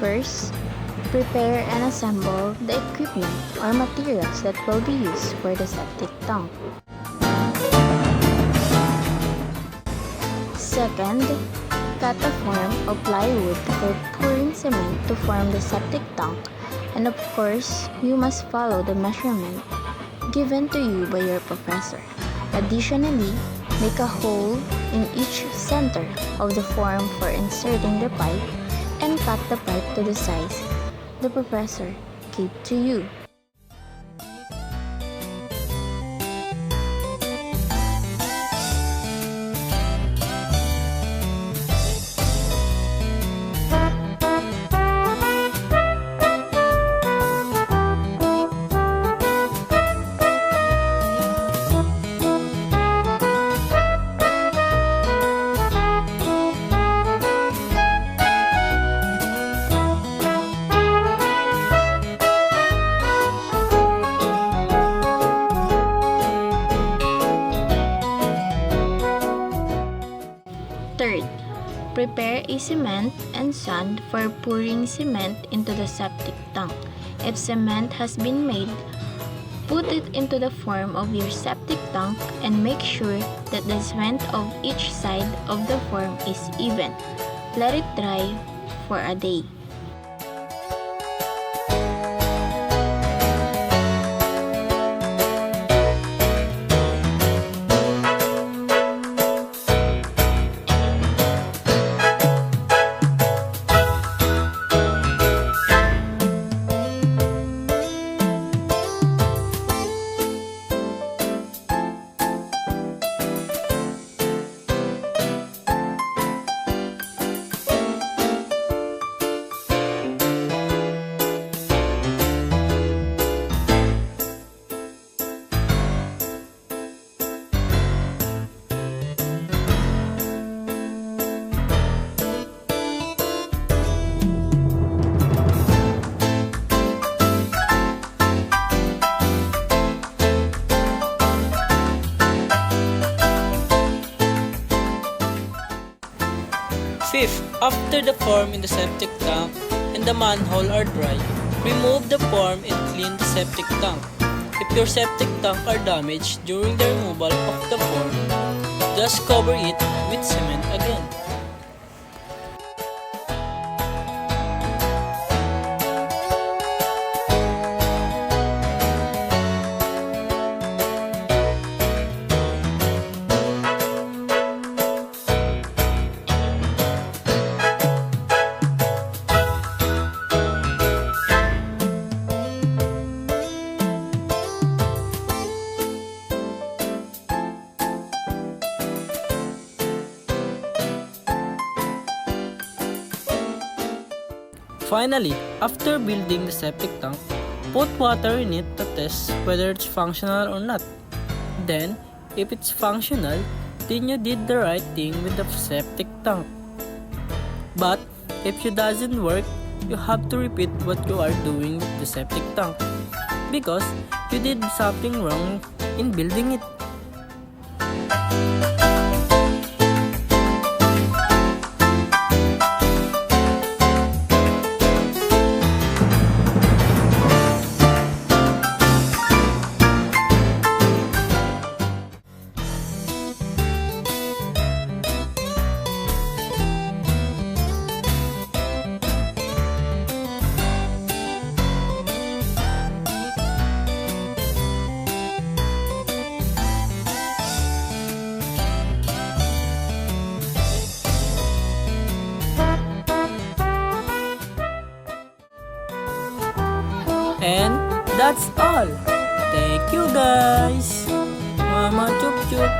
First, prepare and assemble the equipment or materials that will be used for the septic tank. Second, cut a form of plywood for pouring cement to form the septic tank, and of course, you must follow the measurement given to you by your professor. Additionally, make a hole in each center of the form for inserting the pipe and cut the pipe to the size the professor gave to you. Third, prepare a cement and sand for pouring cement into the septic tank. If cement has been made, put it into the form of your septic tank and make sure that the cement of each side of the form is even. Let it dry for a day. Fifth, after the form in the septic tank and the manhole are dry, remove the form and clean the septic tank. If your septic tank are damaged during the removal of the form, just cover it with cement again. Finally, after building the septic tank, put water in it to test whether it's functional or not. Then, if it's functional, then you did the right thing with the septic tank. But, if it doesn't work, you have to repeat what you are doing with the septic tank because you did something wrong in building it. And that's all. Thank you guys. Mama chup chup.